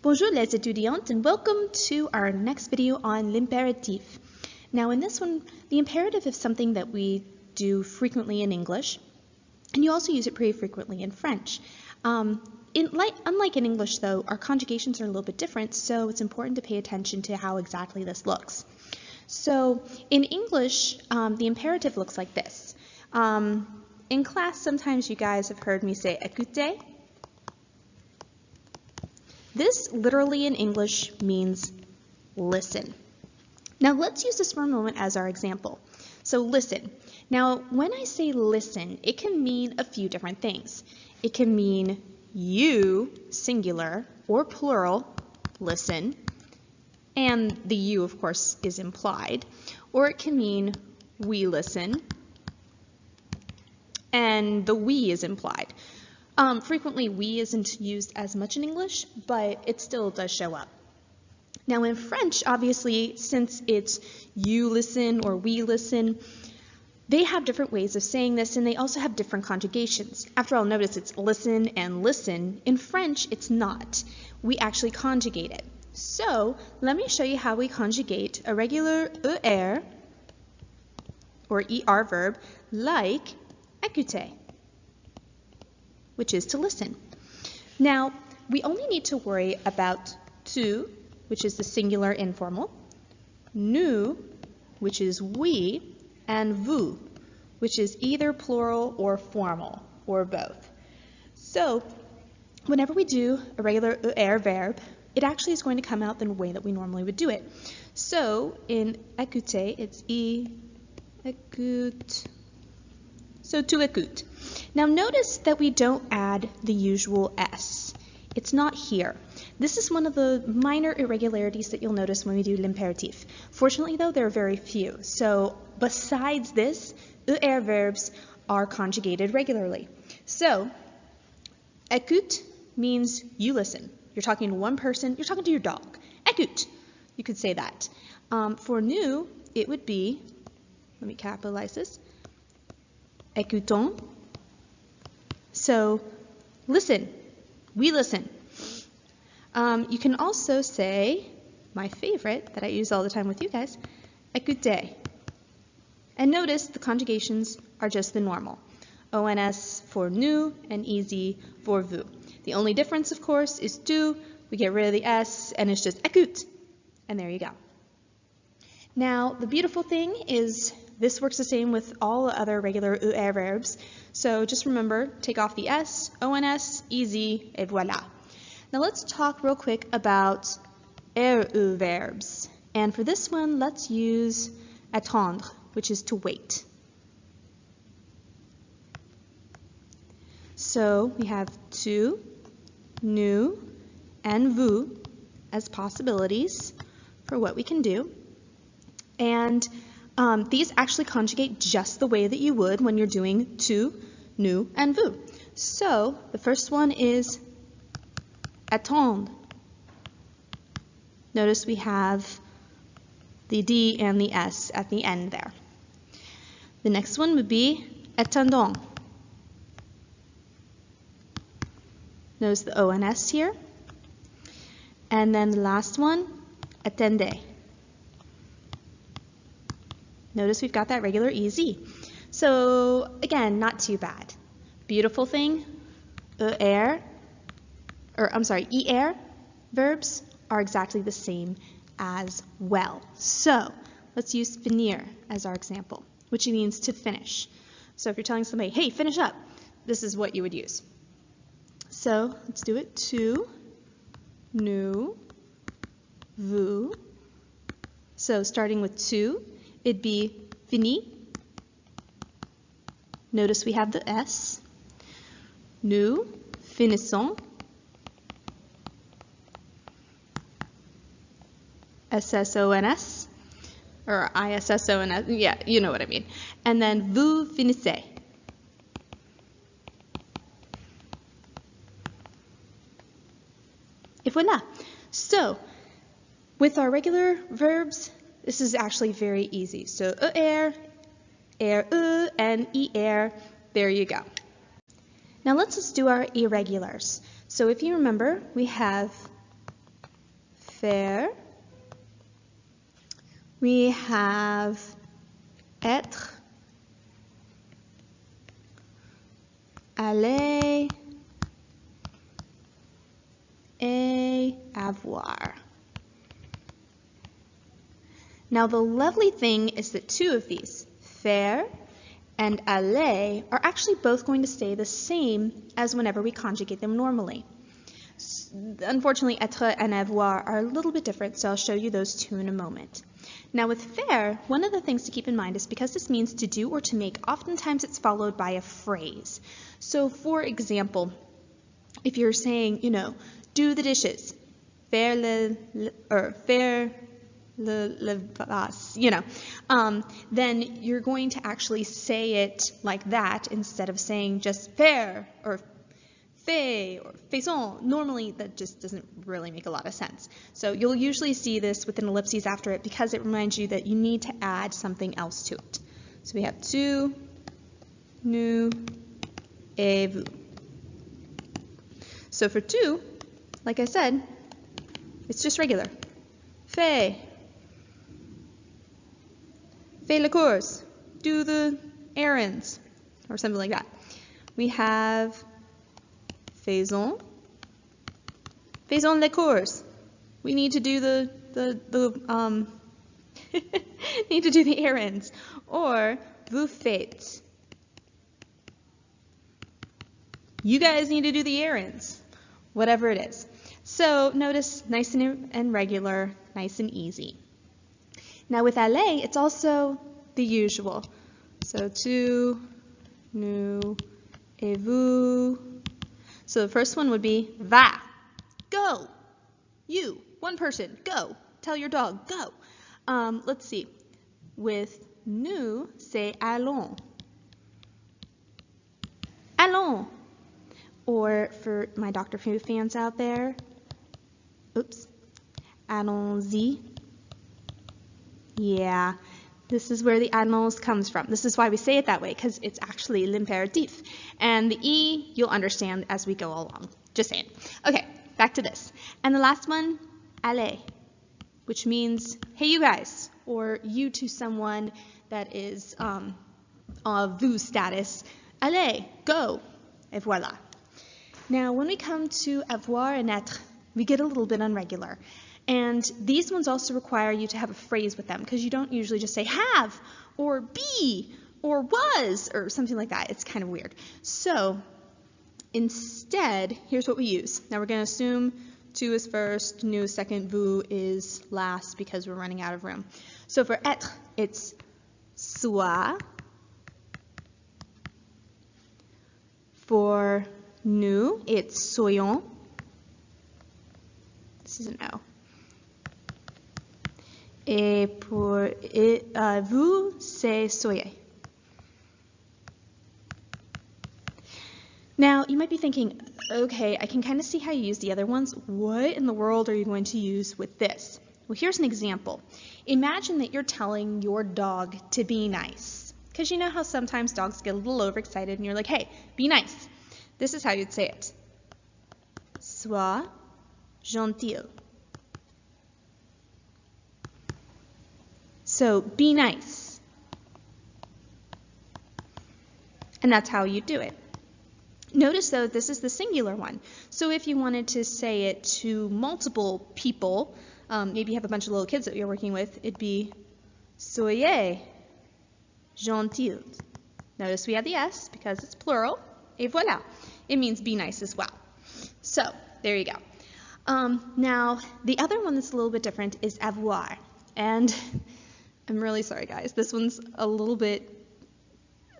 Bonjour les étudiantes and welcome to our next video on l'impératif. Now in this one, the imperative is something that we do frequently in English, and you also use it pretty frequently in French. Unlike in English though, our conjugations are a little bit different, so it's important to pay attention to how exactly this looks. So in English, the imperative looks like this. In class, sometimes you guys have heard me say écoutez. This literally in English means listen. Now let's use this for a moment as our example. So listen. Now when I say listen, it can mean a few different things. It can mean you, singular, or plural, listen, and the you of course is implied, or it can mean we listen, and the we is implied. Frequently, we isn't used as much in English, but it still does show up. Now in French, obviously, since it's you listen or we listen, they have different ways of saying this, and they also have different conjugations. After all, notice it's listen and listen. In French, it's not. We actually conjugate it. So let me show you how we conjugate a regular ER or ER verb like écouter, which is to listen. Now, we only need to worry about tu, which is the singular informal, nous, which is we, and vous, which is either plural or formal, or both. So, whenever we do a regular ER verb, it actually is going to come out the way that we normally would do it. So, in écouter, it's écoute. So, tu écoutes. Now notice that we don't add the usual S. It's not here. This is one of the minor irregularities that you'll notice when we do l'impératif. Fortunately though, there are very few. So besides this, ER verbs are conjugated regularly. So, écoute means you listen. You're talking to one person, you're talking to your dog. Écoute, you could say that. For nous, it would be, let me capitalize this, écoutons. So, listen. We listen. You can also say, my favorite that I use all the time with you guys, écoutez. And notice the conjugations are just the normal. ONS for nous and EZ for vous. The only difference, of course, is tu. We get rid of the S and it's just écoute. And there you go. Now, the beautiful thing is this works the same with all other regular ER verbs. So just remember, take off the S, ONS, EZ, et voilà. Now let's talk real quick about RU verbs. And for this one, let's use attendre, which is to wait. So we have tu, nous, and vous as possibilities for what we can do. And these actually conjugate just the way that you would when you're doing tu, nous, and vous. So the first one is attendre. Notice we have the D and the S at the end there. The next one would be attendons. Notice the ONS here. And then the last one, attendez. Notice we've got that regular EZ. So again, not too bad. Beautiful thing, ER verbs are exactly the same as well. So let's use finir as our example, which means to finish. So if you're telling somebody, hey, finish up, this is what you would use. So let's do it. Tu, nous, vous. So starting with tu, it'd be fini. Notice we have the S. Nous finissons. SSONS, or ISSONS, yeah, you know what I mean. And then vous finissez. Et voilà. So, with our regular verbs, this is actually very easy. So, ER, and ER, there you go. Now let's just do our irregulars. So if you remember, we have faire. We have être, aller, et avoir. Now the lovely thing is that two of these, faire and aller, are actually both going to stay the same as whenever we conjugate them normally. Unfortunately, être and avoir are a little bit different, so I'll show you those two in a moment. Now with faire, one of the things to keep in mind is because this means to do or to make, oftentimes it's followed by a phrase. So for example, if you're saying, do the dishes, faire le vase, then you're going to actually say it like that instead of saying just faire or fait or faisons. Normally that just doesn't really make a lot of sense. So you'll usually see this with an ellipses after it because it reminds you that you need to add something else to it. So we have tu, nous, et vous. So for tu, like I said, it's just regular. Fais les courses, do the errands, or something like that. We have faisons les courses. We need to do need to do the errands. Or vous faites. You guys need to do the errands. Whatever it is. So notice nice and regular, nice and easy. Now with aller, it's also the usual. So tu, nous, et vous. So the first one would be va, go. You, one person, go. Tell your dog, go. Let's see. With nous, say allons. Allons. Or for my Dr. Who fans out there, oops, allons-y. Yeah, this is where the allons comes from. This is why we say it that way, because it's actually l'impératif. And the E, you'll understand as we go along. Just saying. Okay, back to this. And the last one, allez, which means, hey, you guys, or you to someone that is of vous status. Allez, go, et voilà. Now, when we come to avoir and être, we get a little bit unregular. And these ones also require you to have a phrase with them because you don't usually just say have or be or was or something like that. It's kind of weird. So instead, here's what we use. Now we're going to assume tu is first, nous is second, vous is last because we're running out of room. So for être, it's soit. For nous, it's soyons. This is an O. Et pour vous, c'est soyez. Now, you might be thinking, okay, I can kind of see how you use the other ones. What in the world are you going to use with this? Well, here's an example. Imagine that you're telling your dog to be nice. Because you know how sometimes dogs get a little overexcited and you're like, hey, be nice. This is how you'd say it. Sois gentil. So be nice. And that's how you do it. Notice though, this is the singular one. So if you wanted to say it to multiple people, maybe you have a bunch of little kids that you're working with, it'd be soyez gentils. Notice we have the S because it's plural. Et voilà. It means be nice as well. So there you go. Now the other one that's a little bit different is avoir. And I'm really sorry guys, this one's a little bit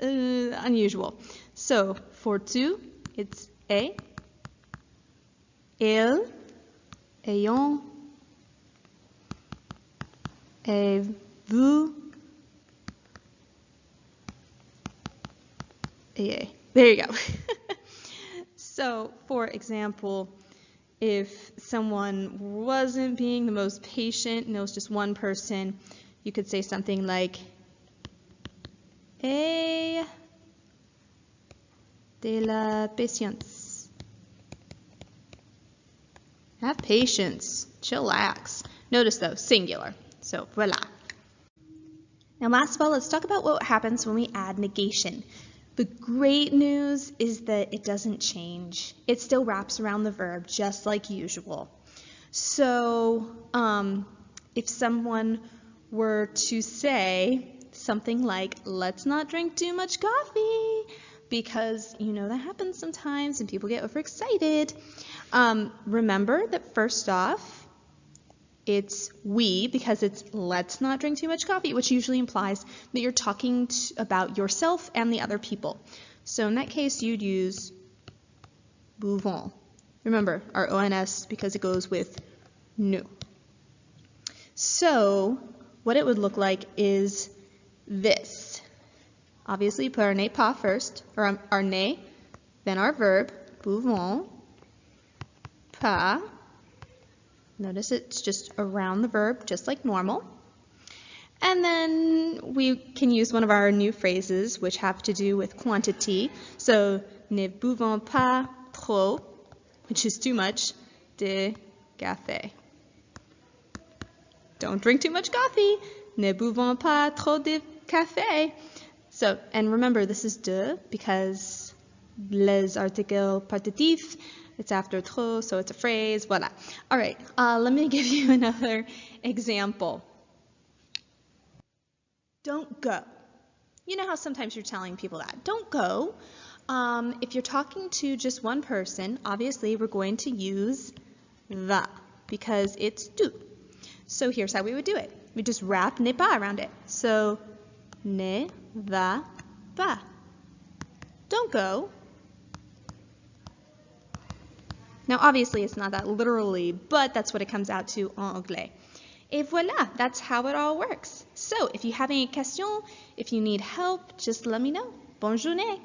unusual. So for tu, it's et, il, ayons, et vous, et. There you go. So for example, if someone wasn't being the most patient and it was just one person, you could say something like, ayez de la patience. Have patience. Chillax. Notice though, singular. So, voilà. Now last of all, let's talk about what happens when we add negation. The great news is that it doesn't change. It still wraps around the verb just like usual. So if someone were to say something like, let's not drink too much coffee, because you know that happens sometimes and people get overexcited. Remember that first off, it's we, because it's let's not drink too much coffee, which usually implies that you're talking about yourself and the other people. So in that case, you'd use buvons. Remember, our ONS, because it goes with nous. So what it would look like is this. Obviously, put our ne pas first, or our ne, then our verb, buvons, pas. Notice it's just around the verb, just like normal. And then we can use one of our new phrases, which have to do with quantity. So, ne buvons pas trop, which is too much, de café. Don't drink too much coffee. Ne buvons pas trop de café. So, and remember, this is de because les articles partitifs, it's after trop, so it's a phrase, voila. All right, let me give you another example. Don't go. You know how sometimes you're telling people that. Don't go. If you're talking to just one person, obviously we're going to use the because it's tu. So here's how we would do it. We just wrap ne pas around it. So ne va pas. Don't go. Now, obviously, it's not that literally, but that's what it comes out to en anglais. Et voilà, that's how it all works. So, if you have any questions, if you need help, just let me know. Bonne journée.